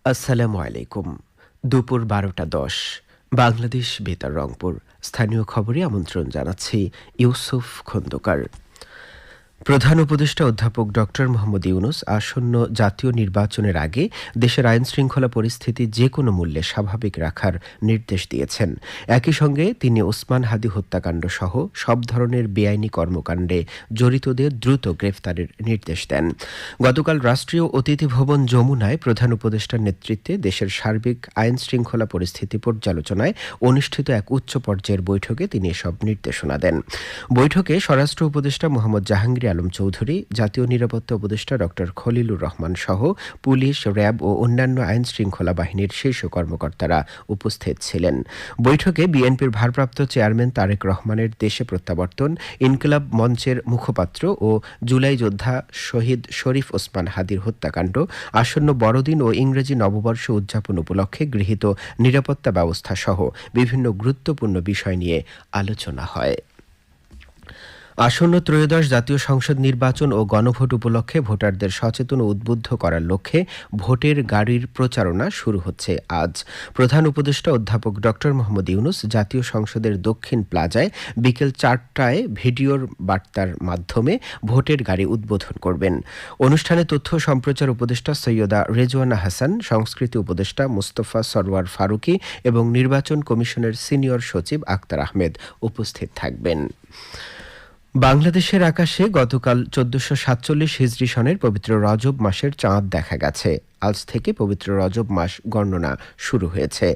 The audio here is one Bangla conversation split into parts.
আসসালামু আলাইকুম। দুপুর ১২টা ১০ বাংলাদেশ বেতার রংপুর। স্থানীয় খবরে আমন্ত্রণ জানাচ্ছি ইউসুফ খন্দকার। প্রধান উপদেষ্টা অধ্যাপক ডক্টর মোহাম্মদ ইউনুস আসন্ন জাতীয় নির্বাচনের আগে দেশের আইনশৃঙ্খলা পরিস্থিতি যে কোনো মূল্যে স্বাভাবিক রাখার নির্দেশ দিয়েছেন। একই সঙ্গে তিনি ওসমান হাদি হত্যাকাণ্ড সহ সব ধরনের বেআইনি কর্মকাণ্ডে জড়িতদের দ্রুত গ্রেফতারের নির্দেশ দেন। গতকাল রাষ্ট্রীয় অতিথি ভবন যমুনায় প্রধান উপদেষ্টার নেতৃত্বে দেশের সার্বিক আইনশৃঙ্খলা পরিস্থিতি পর্যালোচনায় অনুষ্ঠিত এক উচ্চ পর্যায়ের বৈঠকে তিনি এসব নির্দেশনা দেন। বৈঠকে স্বরাষ্ট্র উপদেষ্টা মোহাম্মদ জাহাঙ্গীর আলম চৌধুরী, জাতীয় নিরাপত্তা উপদেষ্টা ডক্টর খলিলুর রহমান সহ পুলিশ, র্যাব ও অন্যান্য আইন শৃঙ্খলা বাহিনীর শীর্ষ কর্মকর্তারা উপস্থিত ছিলেন। বৈঠকে বিএনপির ভারপ্রাপ্ত চেয়ারম্যান তারেক রহমানের দেশে প্রত্যাবর্তন, ইনকিলাব মঞ্চের মুখপাত্র ও জুলাই যোদ্ধা শহীদ শরীফ ওসমান হাদির হত্যাকাণ্ড, আসন্ন বড়দিন ও ইংরেজি নববর্ষ উদযাপন উপলক্ষে গৃহীত নিরাপত্তা ব্যবস্থা সহ বিভিন্ন গুরুত্বপূর্ণ বিষয় নিয়ে আলোচনা হয়। আসন্ন ত্রয়োদশ জাতীয় সংসদ নির্বাচন ও গণভোট উপলক্ষে ভোটারদের সচেতন ও উদ্বুদ্ধ করার লক্ষ্যে ভোটের গাড়ির প্রচারণা শুরু হচ্ছে আজ। প্রধান উপদেষ্টা অধ্যাপক ডক্টর মোহাম্মদ ইউনুস জাতীয় সংসদের দক্ষিণ প্লাজায় বিকেল ৪টায় ভিডিওর বার্তার মাধ্যমে ভোটের গাড়ি উদ্বোধন করবেন। অনুষ্ঠানে তথ্য সম্প্রচার উপদেষ্টা সৈয়দা রেজওয়ানা হাসান, সংস্কৃতি উপদেষ্টা মুস্তফা সরওয়ার ফারুকী এবং নির্বাচন কমিশনের সিনিয়র সচিব আক্তার আহমেদ উপস্থিত থাকবেন। বাংলাদেশের আকাশে গতকাল ১৪৪৭ হিজরি সনের পবিত্র রজব মাসের চাঁদ দেখা গেছে। আজ থেকে পবিত্র রজব মাস গণনা শুরু হয়েছে।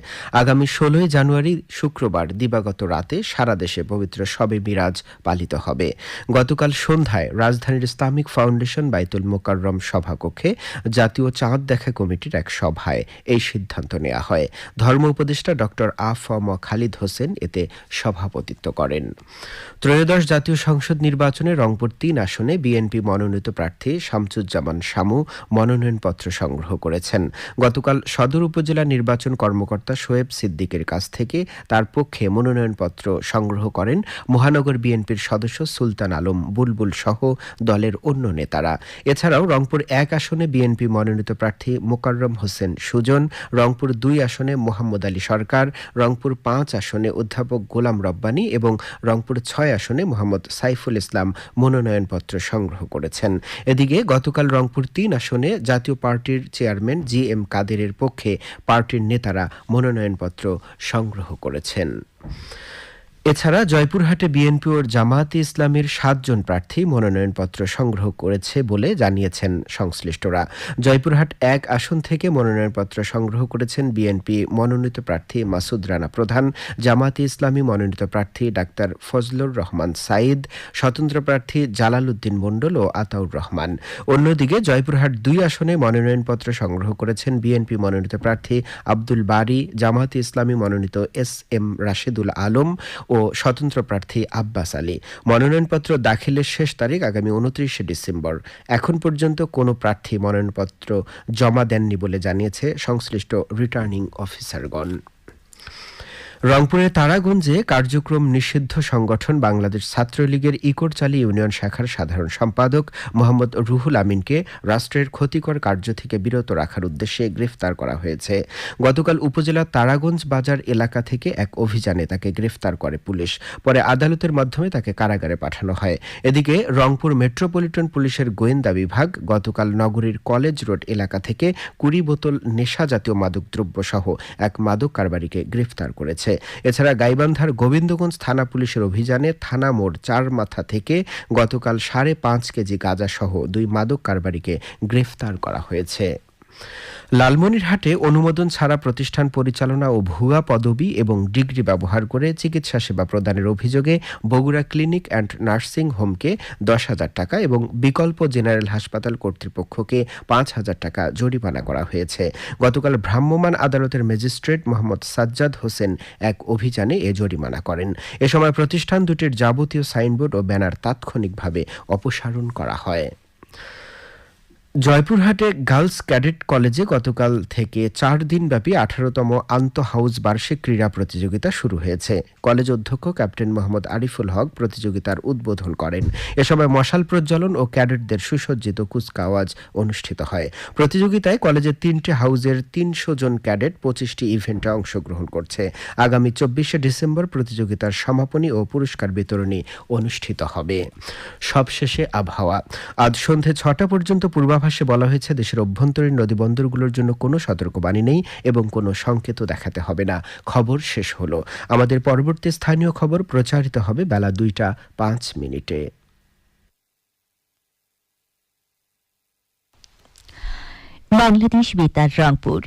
আগামী ১৬ জানুয়ারি শুক্রবার দিবাগত রাতে সারা দেশে পবিত্র শবে মিরাজ পালিত হবে। গতকাল সন্ধ্যায় রাজধানীর ইসলামিক ফাউন্ডেশন বাইতুল মোকাররম সভাকক্ষে জাতীয় চাঁদ দেখা কমিটির এক সভায় এই সিদ্ধান্ত নেওয়া হয়। ধর্ম উপদেষ্টা ডক্টর আ.ফ.ম. খালিদ হোসেন এতে সভাপতিত্ব করেন। ত্রয়োদশ জাতীয় সংসদ নির্বাচনে রংপুর ৩ আসনে বিএনপি মনোনীত প্রার্থী শামসুজ্জামান শামু মনোনয়নপত্র সংগ্রহ করেছেন। গতকাল সদর উপজেলা নির্বাচন কর্মকর্তা শোয়েব সিদ্দিকের কাছ থেকে তার পক্ষে মনোনয়নপত্র সংগ্রহ করেন মহানগর বিএনপির সদস্য সুলতান আলম বুলবুল সহ দলের অন্য নেতারা। এছাড়াও রংপুর ১ আসনে বিএনপি মনোনীত প্রার্থী মোকাররম হোসেন সুজন, রংপুর ২ আসনে মোহাম্মদ আলী সরকার, রংপুর ৫ আসনে অধ্যাপক গোলাম রব্বানী এবং রংপুর ৬ আসনে মোহাম্মদ সাইফুল ইসলাম মনোনয়নপত্র সংগ্রহ করেছেন। এদিকে গতকাল রংপুর ৩ আসনে জাতীয় পার্টির চেয়ারম্যান জি.এম. কাদেরের পক্ষে পার্টির নেতারা মনোনয়নপত্র সংগ্রহ করেছেন। এছাড়া জয়পুরহাটে বিএনপি ও জামায়াতে ইসলামীর ৭ জন প্রার্থী মনোনয়নপত্র সংগ্রহ করেছে বলে জানিয়েছেন সংশ্লিষ্টরা। জয়পুরহাট ১ আসন থেকে মনোনয়নপত্র সংগ্রহ করেছেন বিএনপি মনোনীত প্রার্থী মাসুদ রানা প্রধান, জামায়াতে ইসলামী মনোনীত প্রার্থী ডাক্তার ফজলুর রহমান সাঈদ, স্বতন্ত্র প্রার্থী জালাল উদ্দিন মণ্ডল ও আতাউর রহমান। অন্যদিকে জয়পুরহাট ২ আসনে মনোনয়নপত্র সংগ্রহ করেছেন বিএনপি মনোনীত প্রার্থী আব্দুল বারী, জামায়াতে ইসলামী মনোনীত এস.এম. রাশেদুল আলম ও স্বতন্ত্র প্রার্থী আব্বাস আলী। মনোনয়নপত্র দাখিলের শেষ তারিখ আগামী ২৯ ডিসেম্বর। এখন পর্যন্ত কোনো প্রার্থী মনোনয়নপত্র জমা দেননি বলে জানিয়েছে সংশ্লিষ্ট রিটার্নিং অফিসারগণ। রংপুরের তারাগঞ্জে কার্যক্রম নিষিদ্ধ সংগঠন বাংলাদেশ ছাত্রলীগের ইকরচালী ইউনিয়ন শাখার সাধারণ সম্পাদক মোহাম্মদ রুহুল আমিনকে রাষ্ট্রের ক্ষতিকর কার্য থেকে বিরত রাখার উদ্দেশ্যে গ্রেফতার করা হয়েছে। গতকাল উপজেলার তারাগঞ্জ বাজার এলাকা থেকে এক অভিযানে তাকে গ্রেফতার করে পুলিশ। পরে আদালতের মাধ্যমে তাকে কারাগারে পাঠানো হয়। এদিকে রংপুর মেট্রোপলিটন পুলিশের গোয়েন্দা বিভাগ গতকাল নগরীর কলেজ রোড এলাকা থেকে ২০ বোতল নেশাজাতীয় মাদকদ্রব্য সহ এক মাদক কারবারিকে গ্রেফতার করেছে। এছাড়া গাইবান্ধার গোবিন্দগঞ্জ থানা পুলিশের অভিযানে থানা মোড় ৪ মাথা থেকে গতকাল ৫.৫ কেজি গাঁজা সহ ২ মাদক কারবারিকে গ্রেফতার করা হয়েছে। লালমনিরহাটে অনুমোদন ছাড়া প্রতিষ্ঠান পরিচালনা ও ভুয়া পদবি এবং ডিগ্রি ব্যবহার করে চিকিৎসা সেবা প্রদানের অভিযোগে বগুড়া ক্লিনিক অ্যান্ড নার্সিং হোমকে ১০,০০০ টাকা এবং বিকল্প জেনারেল হাসপাতাল কর্তৃপক্ষকে ৫,০০০ টাকা জরিমানা করা হয়েছে। গতকাল ভ্রাম্যমাণ আদালতের ম্যাজিস্ট্রেট মোহাম্মদ সাজ্জাদ হোসেন এক অভিযানে এ জরিমানা করেন। এ সময় প্রতিষ্ঠান দুটির যাবতীয় সাইনবোর্ড ও ব্যানার তাৎক্ষণিকভাবে অপসারণ করা হয়। জয়পুরহাটে গার্লস ক্যাডেট কলেজে গতকাল থেকে 4 দিনব্যাপী 18তম আন্তঃহাউস বার্ষিক ক্রীড়া প্রতিযোগিতা শুরু হয়েছে। কলেজ অধ্যক্ষ ক্যাপ্টেন মোহাম্মদ আরিফুল হক প্রতিযোগিতার উদ্বোধন করেন। এ সময় মশাল প্রজ্বলন ও ক্যাডেটদের সুসজ্জিত কুচকাওয়াজ অনুষ্ঠিত হয়। প্রতিযোগিতায় কলেজের 3টে হাউজের 300 জন ক্যাডেট 25টি ইভেন্টে অংশগ্রহণ করছে। আগামী 24শে ডিসেম্বর প্রতিযোগিতার সমাপনী ও পুরস্কার বিতরণী অনুষ্ঠিত হবে। সবশেষে আবহাওয়া। আজ সন্ধে 6টা পর্যন্ত পূর্বাভাসে বলা হয়েছে দেশের অভ্যন্তরীণ নদীবন্দরগুলোর জন্য কোনো সতর্কবাণী নেই এবং কোনো সংকেতও দেখাতে হবে না। খবর শেষ হলো। আমাদের পরবর্তী স্থানীয় খবর প্রচারিত হবে বেলা 2টা 5 মিনিটে। বাংলাদেশ বেতার রংপুর।